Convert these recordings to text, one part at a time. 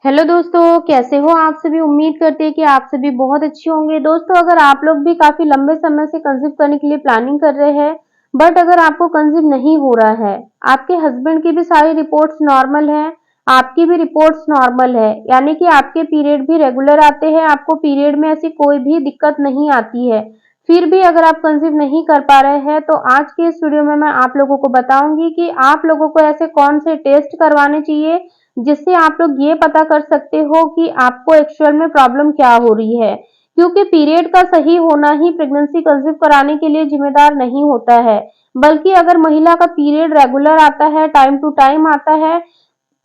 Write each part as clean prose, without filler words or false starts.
Hello दोस्तों, कैसे हो आप सभी? उम्मीद करते हैं कि आप सभी बहुत अच्छे होंगे। दोस्तों, अगर आप लोग भी काफ़ी लंबे समय से कंसीव करने के लिए प्लानिंग कर रहे हैं, बट अगर आपको कंसीव नहीं हो रहा है, आपके हस्बैंड की भी सारी रिपोर्ट्स नॉर्मल हैं, आपकी भी रिपोर्ट्स नॉर्मल है, यानी कि आपके पीरियड भी रेगुलर आते हैं, आपको पीरियड में ऐसी कोई भी दिक्कत नहीं आती है, फिर भी अगर आप कंसीव नहीं कर पा रहे हैं, तो आज के इस वीडियो में मैं आप लोगों को बताऊंगी कि आप लोगों को ऐसे कौन से टेस्ट करवाने चाहिए जिससे आप लोग ये पता कर सकते हो कि आपको एक्चुअल में प्रॉब्लम क्या हो रही है, क्योंकि पीरियड का सही होना ही प्रेगनेंसी कंसीव कराने के लिए जिम्मेदार नहीं होता है, बल्कि अगर महिला का पीरियड रेगुलर आता है, टाइम टू टाइम आता है,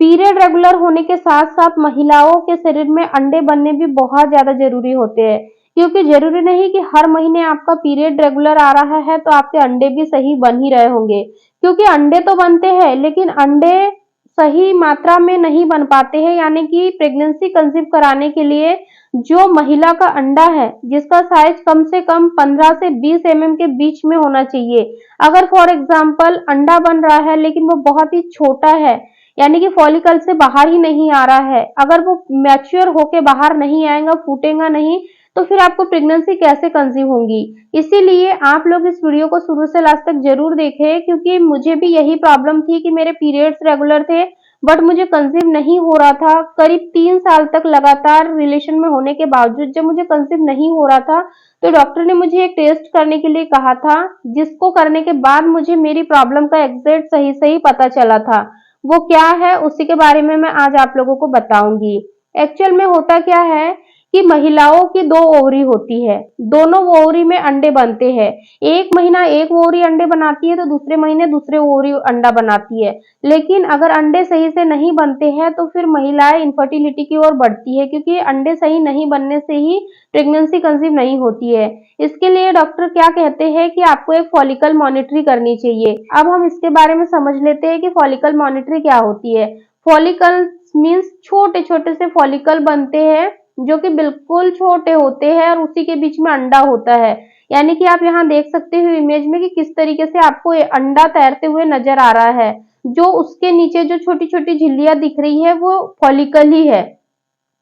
पीरियड रेगुलर होने के साथ साथ महिलाओं के शरीर में अंडे बनने भी बहुत ज्यादा जरूरी होते हैं, क्योंकि जरूरी नहीं कि हर महीने आपका पीरियड रेगुलर आ रहा है तो आपके अंडे भी सही बन ही रहे होंगे, क्योंकि अंडे तो बनते हैं लेकिन अंडे सही मात्रा में नहीं बन पाते हैं, यानी कि प्रेगनेंसी कंसीव कराने के लिए जो महिला का अंडा है जिसका साइज कम से कम 15 से 20 एमएम के बीच में होना चाहिए। अगर फॉर एग्जांपल अंडा बन रहा है लेकिन वो बहुत ही छोटा है, यानी कि फॉलिकल से बाहर ही नहीं आ रहा है, अगर वो मैच्योर होके बाहर नहीं आएगा, फूटेगा नहीं, तो फिर आपको प्रेगनेंसी कैसे कंसीव होगी। इसीलिए आप लोग इस वीडियो को शुरू से लास्ट तक जरूर देखें, क्योंकि मुझे भी यही प्रॉब्लम थी कि मेरे पीरियड्स रेगुलर थे बट मुझे कंसीव नहीं हो रहा था। करीब 3 साल तक लगातार रिलेशन में होने के बावजूद जब मुझे कंसीव नहीं हो रहा था, तो डॉक्टर ने मुझे एक टेस्ट करने के लिए कहा था, जिसको करने के बाद मुझे मेरी प्रॉब्लम का एग्जैक्ट सही सही पता चला था। वो क्या है उसी के बारे में मैं आज आप लोगों को बताऊंगी। एक्चुअल में होता क्या है कि महिलाओं की दो ओवरी होती है, दोनों ओवरी में अंडे बनते हैं। एक महीना एक ओवरी अंडे बनाती है तो दूसरे महीने दूसरे ओवरी अंडा बनाती है, लेकिन अगर अंडे सही से नहीं बनते हैं तो फिर महिलाएं इनफर्टिलिटी की ओर बढ़ती है, क्योंकि अंडे सही नहीं बनने से ही प्रेगनेंसी कंसीव नहीं होती है। इसके लिए डॉक्टर क्या कहते हैं कि आपको एक फॉलिकल मॉनिटरी करनी चाहिए। अब हम इसके बारे में समझ लेते हैं कि फॉलिकल मॉनिटरी क्या होती है। फॉलिकल मीन्स छोटे छोटे से फॉलिकल बनते हैं जो कि बिल्कुल छोटे होते हैं और उसी के बीच में अंडा होता है, यानी कि आप यहाँ देख सकते हो इमेज में कि किस तरीके से आपको ये अंडा तैरते हुए नजर आ रहा है। जो उसके नीचे जो छोटी छोटी झिल्लियां दिख रही है वो फॉलिकल ही है।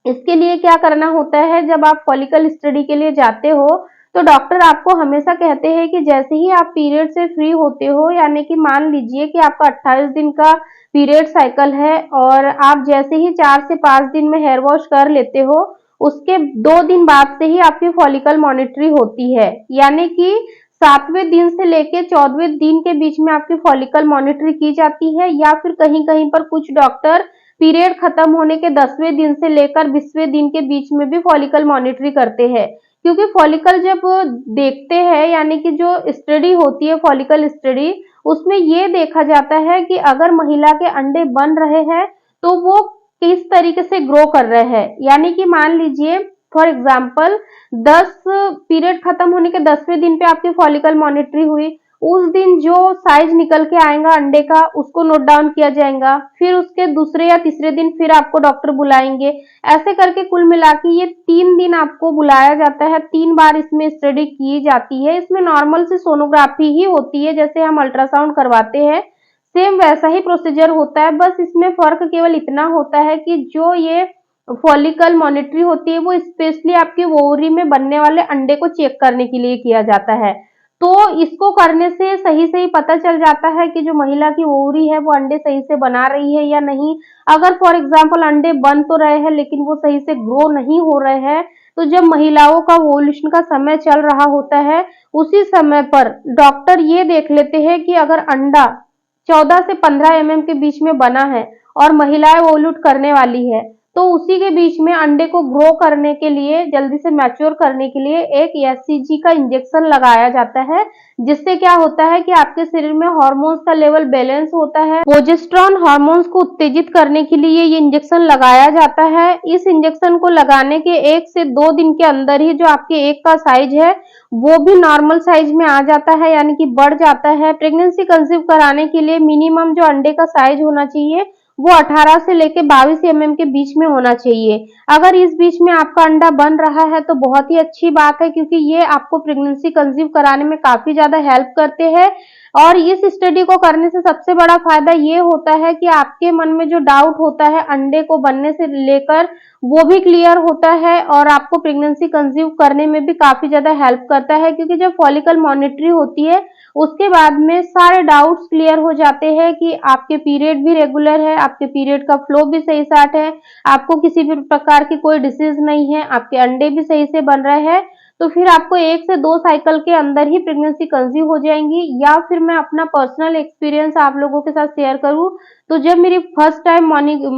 इसके लिए क्या करना होता है, जब आप फॉलिकल स्टडी के लिए जाते हो तो डॉक्टर आपको हमेशा कहते हैं कि जैसे ही आप पीरियड से फ्री होते हो, यानी कि मान लीजिए कि आपका 28 दिन का पीरियड साइकिल है और आप जैसे ही 4 से 5 दिन में हेयर वॉश कर लेते हो, उसके 2 दिन बाद से ही आपकी फॉलिकल मॉनिटरी होती है, यानी कि 7वें दिन से लेके 14वें दिन के बीच में आपकी फॉलिकल मॉनिटरी की जाती है, या फिर कहीं कहीं पर कुछ डॉक्टर पीरियड खत्म होने के 10वें दिन से लेकर 20वें दिन के बीच में भी फॉलिकल मॉनिटरी करते हैं, क्योंकि फॉलिकल जब देखते हैं, यानी कि जो स्टडी होती है फॉलिकल स्टडी, उसमें ये देखा जाता है कि अगर महिला के अंडे बन रहे हैं तो वो किस तरीके से ग्रो कर रहे हैं। यानी कि मान लीजिए फॉर एग्जाम्पल 10 पीरियड खत्म होने के 10वें दिन पे आपकी फॉलिकल मॉनिटरी हुई, उस दिन जो साइज निकल के आएगा अंडे का उसको नोट डाउन किया जाएगा, फिर उसके दूसरे या तीसरे दिन फिर आपको डॉक्टर बुलाएंगे। ऐसे करके कुल मिला के ये 3 दिन आपको बुलाया जाता है, 3 बार इसमें स्टडी की जाती है। इसमें नॉर्मल सी सोनोग्राफी ही होती है, जैसे हम अल्ट्रासाउंड करवाते हैं सेम वैसा ही प्रोसीजर होता है, बस इसमें फर्क केवल इतना होता है कि जो ये फॉलिकल मॉनिटरी होती है वो स्पेशली आपके ओवरी में बनने वाले अंडे को चेक करने के लिए किया जाता है। तो इसको करने से सही सही पता चल जाता है कि जो महिला की ओवरी है वो अंडे सही से बना रही है या नहीं। अगर फॉर एग्जाम्पल अंडे बन तो रहे हैं लेकिन वो सही से ग्रो नहीं हो रहे हैं, तो जब महिलाओं का ओवुलेशन का समय चल रहा होता है, उसी समय पर डॉक्टर ये देख लेते हैं कि अगर अंडा 14 से 15 एमएम के बीच में बना है और महिलाएं ओवुलेट करने वाली है, तो उसी के बीच में अंडे को ग्रो करने के लिए, जल्दी से मैच्योर करने के लिए एक एससीजी का इंजेक्शन लगाया जाता है, जिससे क्या होता है कि आपके शरीर में हार्मोन्स का लेवल बैलेंस होता है। प्रोजेस्टेरोन हार्मोन्स को उत्तेजित करने के लिए ये इंजेक्शन लगाया जाता है। इस इंजेक्शन को लगाने के 1 से 2 दिन के अंदर ही जो आपके एग का साइज है वो भी नॉर्मल साइज में आ जाता है, यानी कि बढ़ जाता है। प्रेगनेंसी कंसीव कराने के लिए मिनिमम जो अंडे का साइज होना चाहिए वो 18 से लेके 22 एमएम के बीच में होना चाहिए। अगर इस बीच में आपका अंडा बन रहा है तो बहुत ही अच्छी बात है, क्योंकि ये आपको प्रेगनेंसी कंसीव कराने में काफी ज्यादा हेल्प करते हैं। और इस स्टडी को करने से सबसे बड़ा फायदा ये होता है कि आपके मन में जो डाउट होता है अंडे को बनने से लेकर वो भी क्लियर होता है और आपको प्रेगनेंसी कंसीव करने में भी काफी ज्यादा हेल्प करता है, क्योंकि जब फॉलिकल मॉनिटरी होती है उसके बाद में सारे डाउट्स क्लियर हो जाते हैं कि आपके पीरियड भी रेगुलर है, आपके पीरियड का फ्लो भी सही साट है, आपको किसी भी प्रकार की कोई डिसीज नहीं है, आपके अंडे भी सही से बन रहे हैं। तो फिर आपको 1 से 2 साइकिल के अंदर ही प्रेगनेंसी कंसीव हो जाएंगी। या फिर मैं अपना पर्सनल एक्सपीरियंस आप लोगों के साथ शेयर करूं, तो जब मेरी फर्स्ट टाइम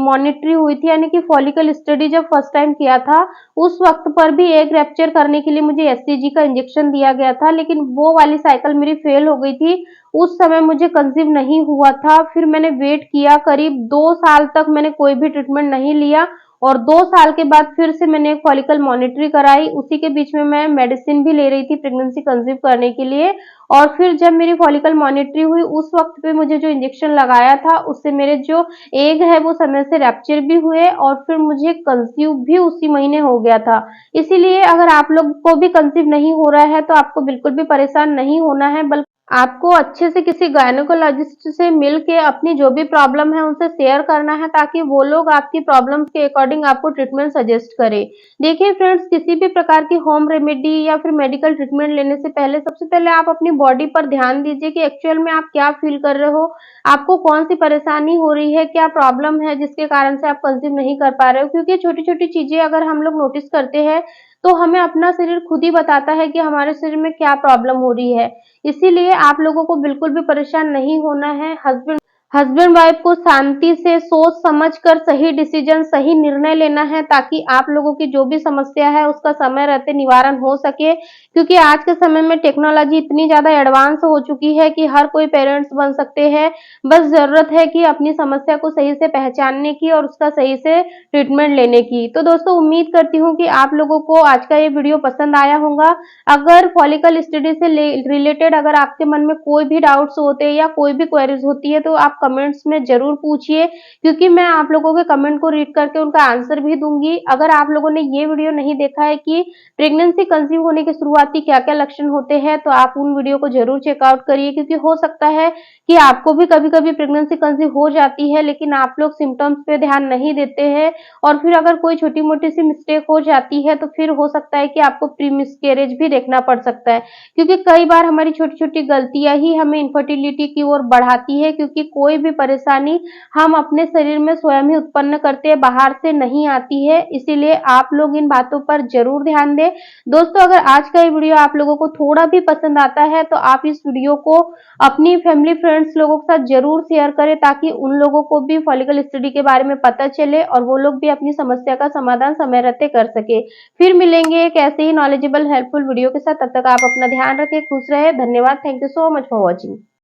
मॉनिटरी हुई थी, यानी कि फॉलिकल स्टडी जब फर्स्ट टाइम किया था, उस वक्त पर भी एग रैप्चर करने के लिए मुझे एससीजी का इंजेक्शन दिया गया था, लेकिन वो वाली साइकिल मेरी फेल हो गई थी। उस समय मुझे कंसीव नहीं हुआ था। फिर मैंने वेट किया, करीब 2 साल तक मैंने कोई भी ट्रीटमेंट नहीं लिया और 2 साल के बाद फिर से मैंने एक फॉलिकल मॉनिटरी कराई। उसी के बीच में मैं मेडिसिन भी ले रही थी प्रेगनेंसी कंसीव करने के लिए। और फिर जब मेरी फॉलिकल मॉनिटरी हुई उस वक्त पे मुझे जो इंजेक्शन लगाया था उससे मेरे जो एग है वो समय से रैप्चर भी हुए और फिर मुझे कंसीव भी उसी महीने हो गया था। इसीलिए अगर आप लोग को भी कंसीव नहीं हो रहा है तो आपको बिल्कुल भी परेशान नहीं होना है, बल्कि आपको अच्छे से किसी गायनेकोलॉजिस्ट से मिल के अपनी जो भी प्रॉब्लम है उनसे शेयर करना है, ताकि वो लोग आपकी प्रॉब्लम्स के अकॉर्डिंग आपको ट्रीटमेंट सजेस्ट करें। देखिए फ्रेंड्स, किसी भी प्रकार की होम रेमेडी या फिर मेडिकल ट्रीटमेंट लेने से पहले सबसे पहले आप अपनी बॉडी पर ध्यान दीजिए कि एक्चुअल में आप क्या फील कर रहे हो, आपको कौन सी परेशानी हो रही है, क्या प्रॉब्लम है जिसके कारण से आप कंसीव नहीं कर पा रहे हो। क्योंकि छोटी छोटी चीजें अगर हम लोग नोटिस करते हैं तो हमें अपना शरीर खुद ही बताता है कि हमारे शरीर में क्या प्रॉब्लम हो रही है। इसीलिए आप लोगों को बिल्कुल भी परेशान नहीं होना है। हस्बैंड हस्बैंड वाइफ को शांति से सोच समझ कर सही डिसीजन, सही निर्णय लेना है, ताकि आप लोगों की जो भी समस्या है उसका समय रहते निवारण हो सके। क्योंकि आज के समय में टेक्नोलॉजी इतनी ज्यादा एडवांस हो चुकी है कि हर कोई पेरेंट्स बन सकते हैं। बस जरूरत है कि अपनी समस्या को सही से पहचानने की और उसका सही से ट्रीटमेंट लेने की। तो दोस्तों, उम्मीद करती हूँ कि आप लोगों को आज का ये वीडियो पसंद आया होगा। अगर फॉलिकल स्टडी से रिलेटेड अगर आपके मन में कोई भी डाउट्स होते हैं या कोई भी क्वेरीज होती है तो आप कमेंट्स में जरूर पूछिए, क्योंकि मैं आप लोगों के कमेंट को रीड करके उनका आंसर भी दूंगी। अगर आप लोगों ने ये वीडियो नहीं देखा है कि प्रेगनेंसी कंसीव होने के शुरुआती क्या क्या लक्षण होते हैं, तो आप उन वीडियो को जरूर चेकआउट करिए, क्योंकि हो सकता है कि आपको भी कभी कभी प्रेगनेंसी कंसीव हो जाती है लेकिन आप लोग सिम्टम्स पे ध्यान नहीं देते हैं और फिर अगर कोई छोटी मोटी सी मिस्टेक हो जाती है तो फिर हो सकता है कि आपको प्री मिसकैरेज भी देखना पड़ सकता है। क्योंकि कई बार हमारी छोटी छोटी गलतियां ही हमें इनफर्टिलिटी की ओर बढ़ाती है, क्योंकि कोई भी परेशानी हम अपने शरीर में स्वयं ही उत्पन्न करते हैं, बाहर से नहीं आती है। इसीलिए आप लोग इन बातों पर जरूर ध्यान दें। दोस्तों, अगर आज का ये वीडियो आप लोगों को थोड़ा भी पसंद आता है तो आप इस वीडियो को अपनी फैमिली फ्रेंड्स लोगों के साथ जरूर शेयर करें, ताकि उन लोगों को भी फॉलिकल स्टडी के बारे में पता चले और वो लोग भी अपनी समस्या का समाधान समय रहते कर सके। फिर मिलेंगे एक ऐसे ही नॉलेजेबल हेल्पफुल वीडियो के साथ। तब तक आप अपना ध्यान रखें, खुश रहे। धन्यवाद। Thank you so much for watching.